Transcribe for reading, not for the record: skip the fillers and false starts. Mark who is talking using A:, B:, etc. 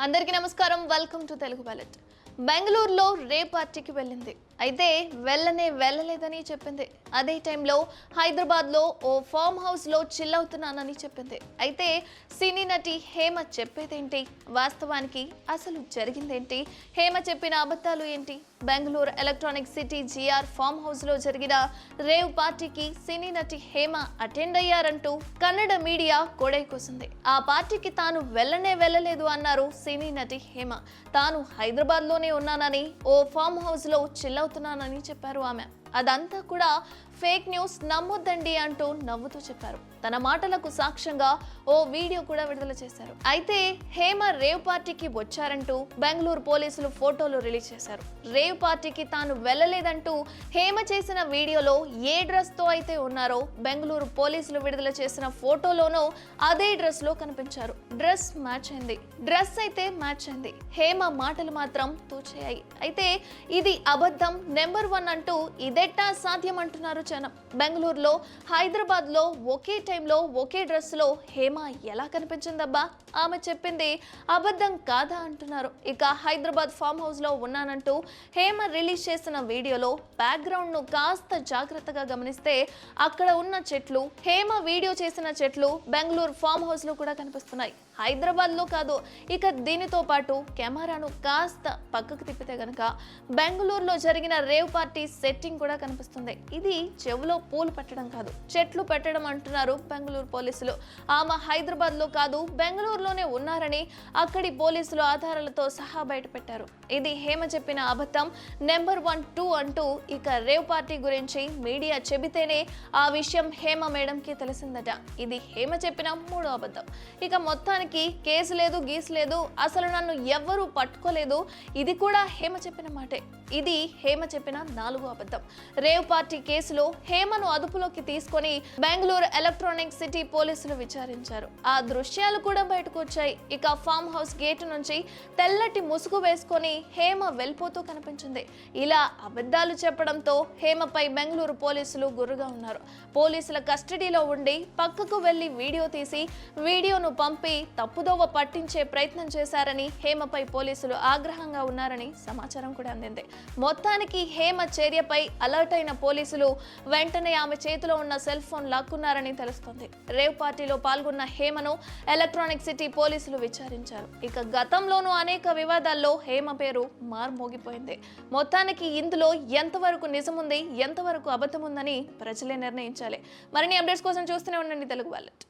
A: అందరికీ నమస్కారం. Welcome to Telugu ballot. బెంగళూరులో రే పార్టీకి వెళ్ళింది. అయితే వెళ్ళలేదని చెప్పింది. అదే టైంలో హైదరాబాద్లో ఓ ఫామ్ హౌస్లో చిల్ అవుతున్నానని చెప్పింది. అయితే సినీ నటి హేమ చెప్పేదేంటి, వాస్తవానికి అసలు జరిగిందేంటి, హేమ చెప్పిన అబద్ధాలు ఏంటి? Bengaluru electronic city G R farm హౌస్లో జరిగిన రేవ్ పార్టీకి సినీ నటి హేమ అటెండ్ అయ్యారంటూ కన్నడ మీడియా కోడై కూసింది. ఆ పార్టీకి తాను వెళ్ళలేదు అన్నారు సినీ నటి హేమ. తాను హైదరాబాద్లోనే ఉన్నానని, ఓ ఫామ్ హౌస్లో చిల్ అవుతున్నానని చెప్పారు ఆమె. అదంతా కూడా ఫేక్ న్యూస్, నమ్మొద్దండి అంటూ నవ్వుతూ చెప్పారు. తన మాటలకు సాక్ష్యంగా ఓ వీడియో కూడా విడుదల చేశారు. అయితే హేమ రేవ్ పార్టీకి వచ్చారంటూ బెంగళూరు పోలీసులు ఫోటోలు రిలీజ్ చేశారు. రేవ్ పార్టీకి తాను వెళ్ళలేదంటూ హేమ చేసిన వీడియోలో ఏ డ్రెస్ తో అయితే ఉన్నారో బెంగళూరు పోలీసులు విడుదల చేసిన ఫోటోలోనూ అదే డ్రెస్ లో కనిపించారు. డ్రెస్ అయితే మ్యాచ్ అయింది. హేమ మాటలు మాత్రం తూచాయి. అయితే ఇది అబద్ధం, నెంబర్ 1 అంటూ ఇదెట్టా సాధ్యం అంటున్నారు జనం. బెంగళూరులో, హైదరాబాద్ లో ఒకే టైంలో ఒకే డ్రెస్ లో హేమ ఎలా కనిపించిందబ్బా? ఆమె చెప్పింది అబద్ధం కాదా అంటున్నారు. ఇక హైదరాబాద్ ఫామ్ హౌస్ లో ఉన్నానంటూ హేమ రిలీజ్ చేసిన వీడియోలో బ్యాక్గ్రౌండ్ ను కాస్త జాగ్రత్తగా గమనిస్తే అక్కడ ఉన్న చెట్లు, హేమ వీడియో చేసిన చెట్లు బెంగళూరు ఫామ్ హౌస్ లో కూడా కనిపిస్తున్నాయి. హైదరాబాద్ లో కాదు. ఇక దీనితో పాటు కెమెరాను కాస్త పక్కకు తిప్పితే గనక బెంగళూరులో జరిగిన రేవ్ పార్టీ సెట్టింగ్ కూడా కనిపిస్తుంది. ఇది చెవులో పూలు పెట్టడం కాదు, చెట్లు పెట్టడం అంటున్నారు బెంగళూరు పోలీసులు. ఆమె హైదరాబాద్ లో కాదు, బెంగళూరులోనే ఉన్నారని అక్కడి పోలీసులు ఆధారాలతో సహా బయట పెట్టారు. ఇది హేమ చెప్పిన అబద్ధం, నెంబర్ 1, 2 అంటూ ఇక రేవ్ పార్టీ గురించి మీడియా చెబితేనే ఆ విషయం హేమ మేడంకి తెలిసిందట. ఇది హేమ చెప్పిన 3వ అబద్ధం. ఇక మొత్తానికి కేసు లేదు, గీసు లేదు, అసలు నన్ను ఎవ్వరూ పట్టుకోలేదు, ఇది కూడా హేమ చెప్పిన మాటే. ఇది హేమ చెప్పిన 4వ అబద్ధం. రేవ్ పార్టీ కేసులో హేమను అదుపులోకి తీసుకొని బెంగళూరు ఎలక్ట్రానిక్ సిటీ పోలీసులు విచారించారు. ఆ దృశ్యాలు కూడా బయటకు వచ్చాయి. ఇక ఫామ్ హౌస్ గేటు నుంచి తెల్లటి ముసుగు వేసుకొని హేమ వెళ్ళిపోతూ కనిపించింది. ఇలా అబద్ధాలు చెప్పడంతో హేమపై బెంగళూరు పోలీసులు గుర్రుగా ఉన్నారు. పోలీసుల కస్టడీలో ఉండి పక్కకు వెళ్లి వీడియో తీసి వీడియోను పంపి తప్పుదోవ పట్టించే ప్రయత్నం చేశారని హేమపై పోలీసులు ఆగ్రహంగా ఉన్నారని సమాచారం కూడా అందింది. మొత్తానికి హేమ చర్యపై అలర్ట్ అయిన పోలీసులు వెంటనే ఆమె చేతిలో ఉన్న సెల్ ఫోన్ లాక్కున్నారని తెలుస్తోంది. రేవ్ పార్టీలో పాల్గొన్న హేమను ఎలక్ట్రానిక్ సిటీ పోలీసులు విచారించారు. ఇక గతంలోనూ అనేక వివాదాల్లో హేమ పేరు మార్మోగిపోయింది. మొత్తానికి ఇందులో ఎంతవరకు నిజముంది, ఎంతవరకు అబద్ధం ఉందని ప్రజలే నిర్ణయించాలి. మరిన్ని అప్డేట్స్ కోసం చూస్తూనే ఉండండి తెలుగు వాలెట్.